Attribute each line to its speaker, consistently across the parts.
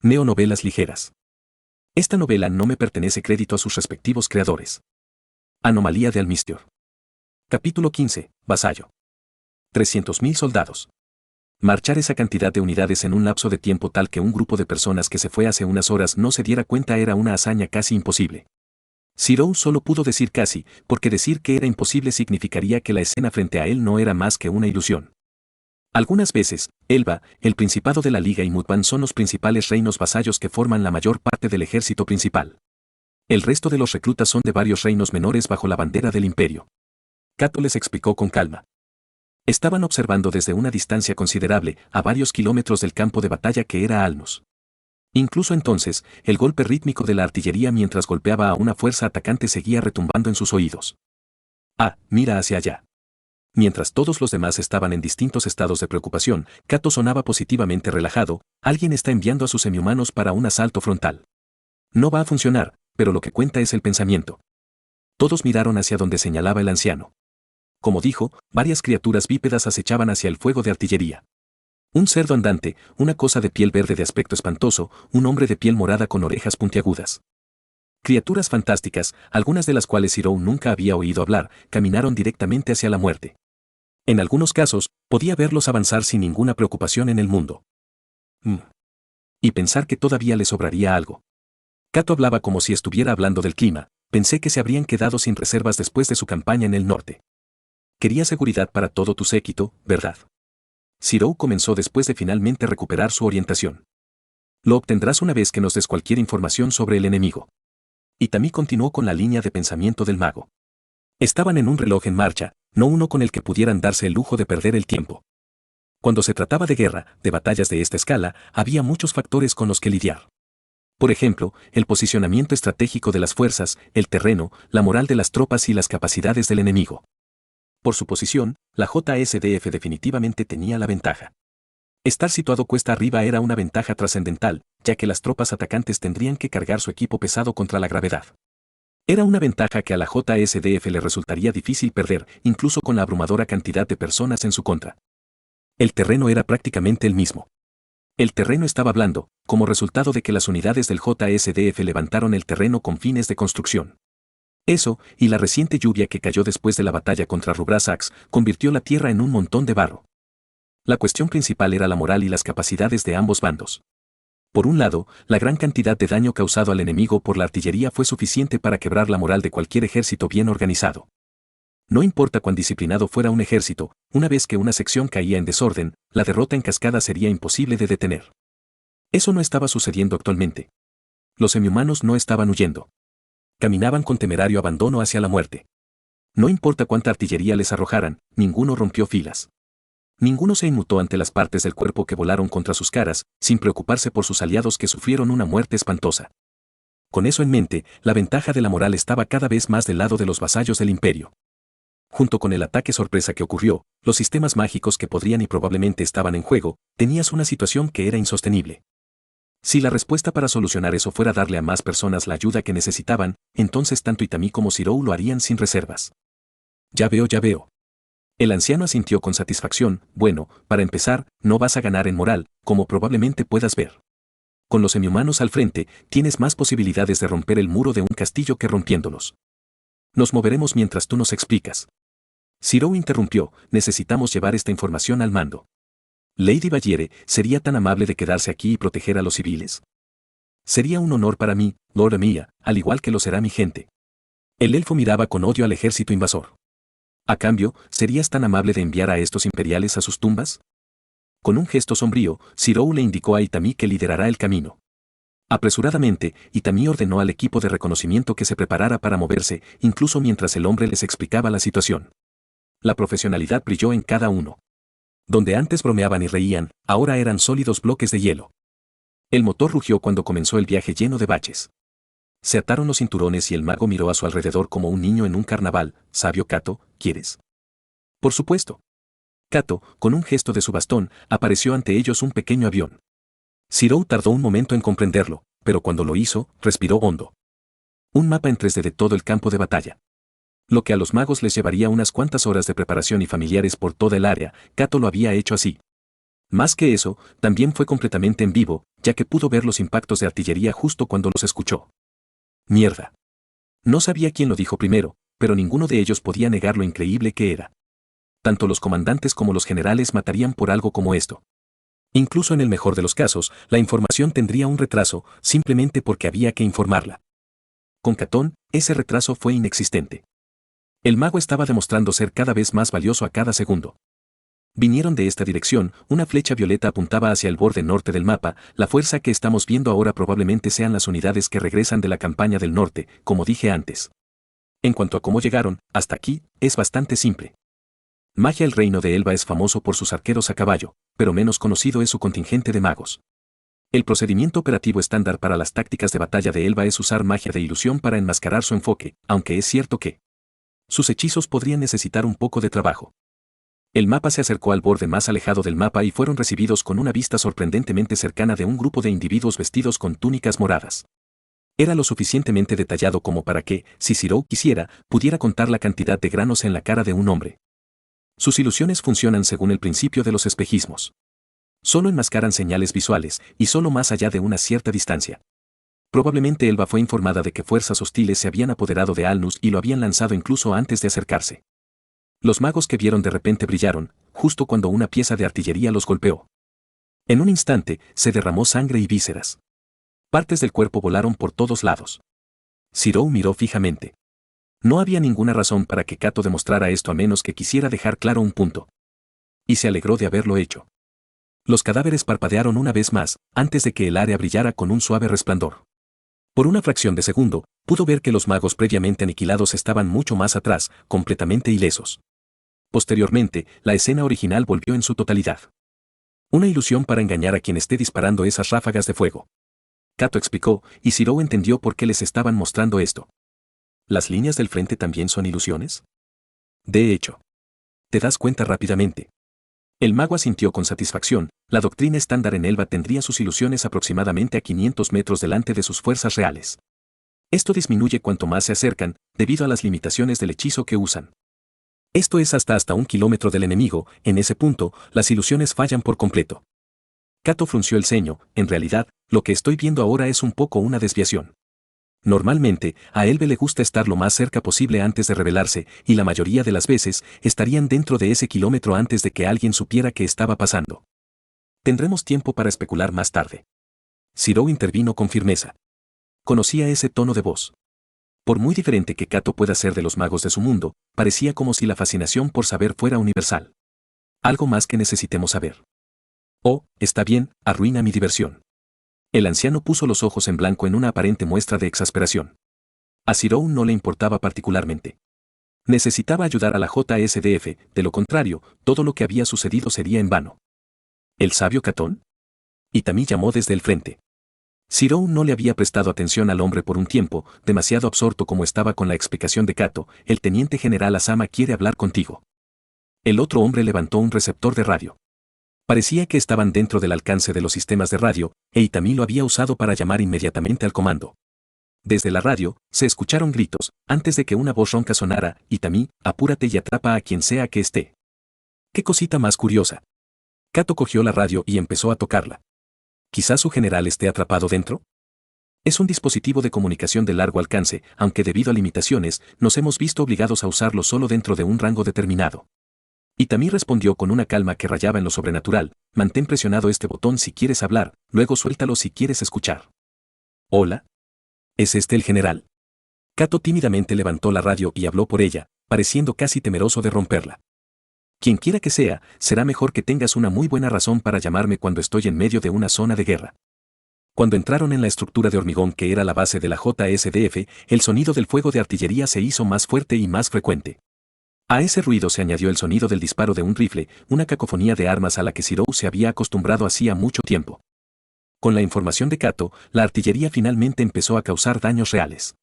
Speaker 1: Neonovelas ligeras. Esta novela no me pertenece crédito a sus respectivos creadores. Anomalía de Almistior. Capítulo 15. Vasallo. 300.000 soldados. Marchar esa cantidad de unidades en un lapso de tiempo tal que un grupo de personas que se fue hace unas horas no se diera cuenta era una hazaña casi imposible. Sirou solo pudo decir casi, porque decir que era imposible significaría que la escena frente a él no era más que una ilusión. Algunas veces, Elba, el Principado de la Liga y Mutban son los principales reinos vasallos que forman la mayor parte del ejército principal. El resto de los reclutas son de varios reinos menores bajo la bandera del imperio. Cato les explicó con calma. Estaban observando desde una distancia considerable, a varios kilómetros del campo de batalla que era Alnos. Incluso entonces, el golpe rítmico de la artillería mientras golpeaba a una fuerza atacante seguía retumbando en sus oídos. Ah, mira hacia allá. Mientras todos los demás estaban en distintos estados de preocupación, Cato sonaba positivamente relajado. Alguien está enviando a sus semihumanos para un asalto frontal. No va a funcionar, pero lo que cuenta es el pensamiento. Todos miraron hacia donde señalaba el anciano. Como dijo, varias criaturas bípedas acechaban hacia el fuego de artillería. Un cerdo andante, una cosa de piel verde de aspecto espantoso, un hombre de piel morada con orejas puntiagudas. Criaturas fantásticas, algunas de las cuales Sirou nunca había oído hablar, caminaron directamente hacia la muerte. En algunos casos, podía verlos avanzar sin ninguna preocupación en el mundo. Y pensar que todavía le sobraría algo. Cato hablaba como si estuviera hablando del clima. Pensé que se habrían quedado sin reservas después de su campaña en el norte. Quería seguridad para todo tu séquito, ¿verdad? Sirou comenzó después de finalmente recuperar su orientación. Lo obtendrás una vez que nos des cualquier información sobre el enemigo. Itami continuó con la línea de pensamiento del mago. Estaban en un reloj en marcha, no uno con el que pudieran darse el lujo de perder el tiempo. Cuando se trataba de guerra, de batallas de esta escala, había muchos factores con los que lidiar. Por ejemplo, el posicionamiento estratégico de las fuerzas, el terreno, la moral de las tropas y las capacidades del enemigo. Por su posición, la JSDF definitivamente tenía la ventaja. Estar situado cuesta arriba era una ventaja trascendental, ya que las tropas atacantes tendrían que cargar su equipo pesado contra la gravedad. Era una ventaja que a la JSDF le resultaría difícil perder, incluso con la abrumadora cantidad de personas en su contra. El terreno era prácticamente el mismo. El terreno estaba blando, como resultado de que las unidades del JSDF levantaron el terreno con fines de construcción. Eso, y la reciente lluvia que cayó después de la batalla contra Rubrasax, convirtió la tierra en un montón de barro. La cuestión principal era la moral y las capacidades de ambos bandos. Por un lado, la gran cantidad de daño causado al enemigo por la artillería fue suficiente para quebrar la moral de cualquier ejército bien organizado. No importa cuán disciplinado fuera un ejército, una vez que una sección caía en desorden, la derrota en cascada sería imposible de detener. Eso no estaba sucediendo actualmente. Los semihumanos no estaban huyendo. Caminaban con temerario abandono hacia la muerte. No importa cuánta artillería les arrojaran, ninguno rompió filas. Ninguno se inmutó ante las partes del cuerpo que volaron contra sus caras, sin preocuparse por sus aliados que sufrieron una muerte espantosa. Con eso en mente, la ventaja de la moral estaba cada vez más del lado de los vasallos del imperio. Junto con el ataque sorpresa que ocurrió, los sistemas mágicos que podrían y probablemente estaban en juego, tenías una situación que era insostenible. Si la respuesta para solucionar eso fuera darle a más personas la ayuda que necesitaban, entonces tanto Itami como Sirou lo harían sin reservas. Ya veo, ya veo. El anciano asintió con satisfacción. Bueno, para empezar, no vas a ganar en moral, como probablemente puedas ver. Con los semihumanos al frente, tienes más posibilidades de romper el muro de un castillo que rompiéndolos. Nos moveremos mientras tú nos explicas. Sirou interrumpió, necesitamos llevar esta información al mando. Lady Valiere, ¿sería tan amable de quedarse aquí y proteger a los civiles? Sería un honor para mí, Lord Mia, al igual que lo será mi gente. El elfo miraba con odio al ejército invasor. A cambio, ¿serías tan amable de enviar a estos imperiales a sus tumbas? Con un gesto sombrío, Sirou le indicó a Itami que liderará el camino. Apresuradamente, Itami ordenó al equipo de reconocimiento que se preparara para moverse, incluso mientras el hombre les explicaba la situación. La profesionalidad brilló en cada uno. Donde antes bromeaban y reían, ahora eran sólidos bloques de hielo. El motor rugió cuando comenzó el viaje lleno de baches. Se ataron los cinturones y el mago miró a su alrededor como un niño en un carnaval. Sabio Cato, ¿quieres? Por supuesto. Cato, con un gesto de su bastón, apareció ante ellos un pequeño avión. Sirou tardó un momento en comprenderlo, pero cuando lo hizo, respiró hondo. Un mapa en 3D de todo el campo de batalla. Lo que a los magos les llevaría unas cuantas horas de preparación y familiares por toda el área, Cato lo había hecho así. Más que eso, también fue completamente en vivo, ya que pudo ver los impactos de artillería justo cuando los escuchó. Mierda. No sabía quién lo dijo primero, pero ninguno de ellos podía negar lo increíble que era. Tanto los comandantes como los generales matarían por algo como esto. Incluso en el mejor de los casos, la información tendría un retraso, simplemente porque había que informarla. Con Catón, ese retraso fue inexistente. El mago estaba demostrando ser cada vez más valioso a cada segundo. Vinieron de esta dirección, una flecha violeta apuntaba hacia el borde norte del mapa, la fuerza que estamos viendo ahora probablemente sean las unidades que regresan de la campaña del norte, como dije antes. En cuanto a cómo llegaron, hasta aquí, es bastante simple. Magia. El reino de Elba es famoso por sus arqueros a caballo, pero menos conocido es su contingente de magos. El procedimiento operativo estándar para las tácticas de batalla de Elba es usar magia de ilusión para enmascarar su enfoque, aunque es cierto que sus hechizos podrían necesitar un poco de trabajo. El mapa se acercó al borde más alejado del mapa y fueron recibidos con una vista sorprendentemente cercana de un grupo de individuos vestidos con túnicas moradas. Era lo suficientemente detallado como para que, si Zirou quisiera, pudiera contar la cantidad de granos en la cara de un hombre. Sus ilusiones funcionan según el principio de los espejismos. Solo enmascaran señales visuales, y solo más allá de una cierta distancia. Probablemente Elba fue informada de que fuerzas hostiles se habían apoderado de Alnus y lo habían lanzado incluso antes de acercarse. Los magos que vieron de repente brillaron, justo cuando una pieza de artillería los golpeó. En un instante, se derramó sangre y vísceras. Partes del cuerpo volaron por todos lados. Zirou miró fijamente. No había ninguna razón para que Kato demostrara esto a menos que quisiera dejar claro un punto. Y se alegró de haberlo hecho. Los cadáveres parpadearon una vez más, antes de que el área brillara con un suave resplandor. Por una fracción de segundo, pudo ver que los magos previamente aniquilados estaban mucho más atrás, completamente ilesos. Posteriormente, la escena original volvió en su totalidad. Una ilusión para engañar a quien esté disparando esas ráfagas de fuego. Kato explicó, y Zirou entendió por qué les estaban mostrando esto. ¿Las líneas del frente también son ilusiones? De hecho, te das cuenta rápidamente. El mago asintió con satisfacción. La doctrina estándar en Elba tendría sus ilusiones aproximadamente a 500 metros delante de sus fuerzas reales. Esto disminuye cuanto más se acercan, debido a las limitaciones del hechizo que usan. Esto es hasta 1 kilómetro del enemigo. En ese punto, las ilusiones fallan por completo. Kato frunció el ceño. En realidad, lo que estoy viendo ahora es un poco una desviación. Normalmente, a Elbe le gusta estar lo más cerca posible antes de revelarse, y la mayoría de las veces, estarían dentro de ese kilómetro antes de que alguien supiera qué estaba pasando. Tendremos tiempo para especular más tarde. Zirou intervino con firmeza. Conocía ese tono de voz. Por muy diferente que Kato pueda ser de los magos de su mundo, parecía como si la fascinación por saber fuera universal. Algo más que necesitemos saber. Oh, está bien, arruina mi diversión. El anciano puso los ojos en blanco en una aparente muestra de exasperación. A Zirou no le importaba particularmente. Necesitaba ayudar a la JSDF, de lo contrario, todo lo que había sucedido sería en vano. ¿El sabio Catón? Itami llamó desde el frente. Zirou no le había prestado atención al hombre por un tiempo, demasiado absorto como estaba con la explicación de Kato. El teniente general Asama quiere hablar contigo. El otro hombre levantó un receptor de radio. Parecía que estaban dentro del alcance de los sistemas de radio, e Itami lo había usado para llamar inmediatamente al comando. Desde la radio, se escucharon gritos, antes de que una voz ronca sonara: Itami, apúrate y atrapa a quien sea que esté. ¡Qué cosita más curiosa! Kato cogió la radio y empezó a tocarla. ¿Quizás su general esté atrapado dentro? Es un dispositivo de comunicación de largo alcance, aunque debido a limitaciones, nos hemos visto obligados a usarlo solo dentro de un rango determinado. Itami respondió con una calma que rayaba en lo sobrenatural: mantén presionado este botón si quieres hablar, luego suéltalo si quieres escuchar. ¿Hola? ¿Es este el general? Kato tímidamente levantó la radio y habló por ella, pareciendo casi temeroso de romperla. Quien quiera que sea, será mejor que tengas una muy buena razón para llamarme cuando estoy en medio de una zona de guerra. Cuando entraron en la estructura de hormigón que era la base de la JSDF, el sonido del fuego de artillería se hizo más fuerte y más frecuente. A ese ruido se añadió el sonido del disparo de un rifle, una cacofonía de armas a la que Zirou se había acostumbrado hacía mucho tiempo. Con la información de Kato, la artillería finalmente empezó a causar daños reales.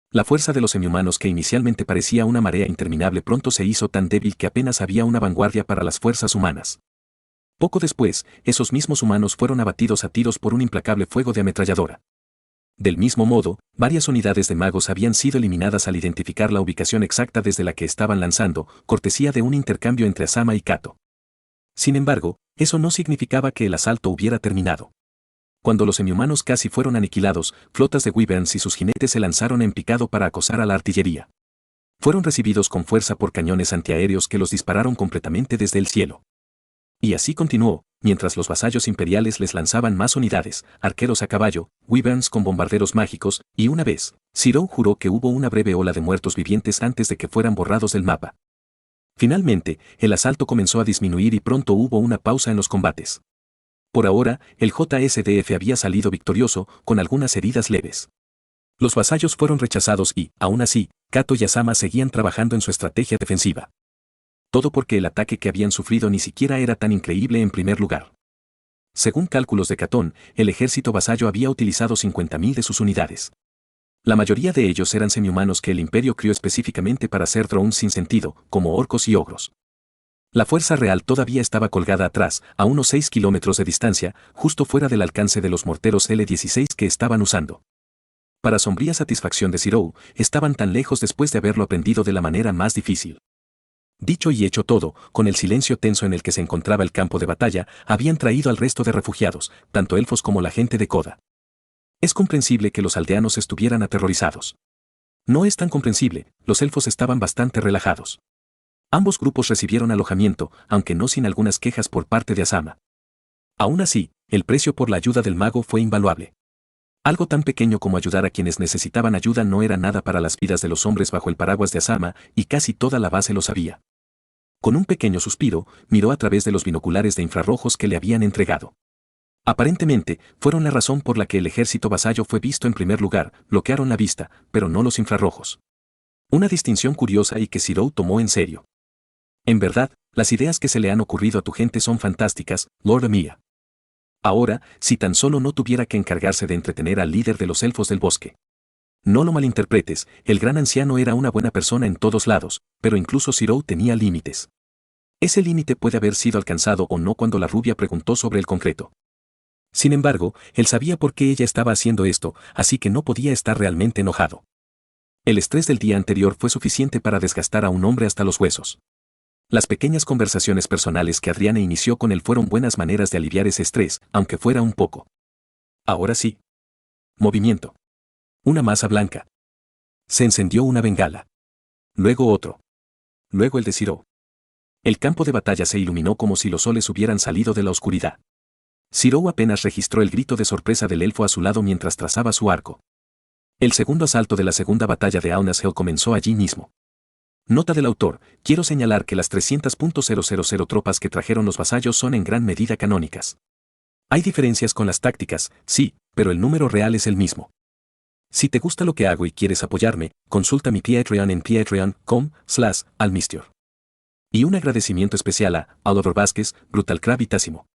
Speaker 1: La fuerza de los semihumanos que inicialmente parecía una marea interminable pronto se hizo tan débil que apenas había una vanguardia para las fuerzas humanas. Poco después, esos mismos humanos fueron abatidos a tiros por un implacable fuego de ametralladora. Del mismo modo, varias unidades de magos habían sido eliminadas al identificar la ubicación exacta desde la que estaban lanzando, cortesía de un intercambio entre Asama y Kato. Sin embargo, eso no significaba que el asalto hubiera terminado. Cuando los semihumanos casi fueron aniquilados, flotas de wyverns y sus jinetes se lanzaron en picado para acosar a la artillería. Fueron recibidos con fuerza por cañones antiaéreos que los dispararon completamente desde el cielo. Y así continuó, mientras los vasallos imperiales les lanzaban más unidades, arqueros a caballo, wyverns con bombarderos mágicos, y una vez, Ciro juró que hubo una breve ola de muertos vivientes antes de que fueran borrados del mapa. Finalmente, el asalto comenzó a disminuir y pronto hubo una pausa en los combates. Por ahora, el JSDF había salido victorioso, con algunas heridas leves. Los vasallos fueron rechazados y, aún así, Kato y Asama seguían trabajando en su estrategia defensiva. Todo porque el ataque que habían sufrido ni siquiera era tan increíble en primer lugar. Según cálculos de Catón, el ejército vasallo había utilizado 50.000 de sus unidades. La mayoría de ellos eran semihumanos que el imperio crió específicamente para hacer drones sin sentido, como orcos y ogros. La fuerza real todavía estaba colgada atrás, a unos 6 kilómetros de distancia, justo fuera del alcance de los morteros L-16 que estaban usando. Para sombría satisfacción de Ciro, estaban tan lejos después de haberlo aprendido de la manera más difícil. Dicho y hecho todo, con el silencio tenso en el que se encontraba el campo de batalla, habían traído al resto de refugiados, tanto elfos como la gente de Koda. Es comprensible que los aldeanos estuvieran aterrorizados. No es tan comprensible, los elfos estaban bastante relajados. Ambos grupos recibieron alojamiento, aunque no sin algunas quejas por parte de Asama. Aún así, el precio por la ayuda del mago fue invaluable. Algo tan pequeño como ayudar a quienes necesitaban ayuda no era nada para las vidas de los hombres bajo el paraguas de Asama, y casi toda la base lo sabía. Con un pequeño suspiro, miró a través de los binoculares de infrarrojos que le habían entregado. Aparentemente, fueron la razón por la que el ejército vasallo fue visto en primer lugar, bloquearon la vista, pero no los infrarrojos. Una distinción curiosa y que Ciro tomó en serio. En verdad, las ideas que se le han ocurrido a tu gente son fantásticas, Lord Mía. Ahora, si tan solo no tuviera que encargarse de entretener al líder de los elfos del bosque. No lo malinterpretes, el gran anciano era una buena persona en todos lados, pero incluso Ciro tenía límites. Ese límite puede haber sido alcanzado o no cuando la rubia preguntó sobre el concreto. Sin embargo, él sabía por qué ella estaba haciendo esto, así que no podía estar realmente enojado. El estrés del día anterior fue suficiente para desgastar a un hombre hasta los huesos. Las pequeñas conversaciones personales que Adriana inició con él fueron buenas maneras de aliviar ese estrés, aunque fuera un poco. Ahora sí. Movimiento. Una masa blanca. Se encendió una bengala. Luego otro. Luego el de Ciro. El campo de batalla se iluminó como si los soles hubieran salido de la oscuridad. Ciro apenas registró el grito de sorpresa del elfo a su lado mientras trazaba su arco. El segundo asalto de la segunda batalla de Aunas Hill comenzó allí mismo. Nota del autor, quiero señalar que las 300.000 tropas que trajeron los vasallos son en gran medida canónicas. Hay diferencias con las tácticas, sí, pero el número real es el mismo. Si te gusta lo que hago y quieres apoyarme, consulta mi Patreon en patreon.com/almistior. Y un agradecimiento especial a Álvaro Vázquez, Brutal Crab y Tásimo.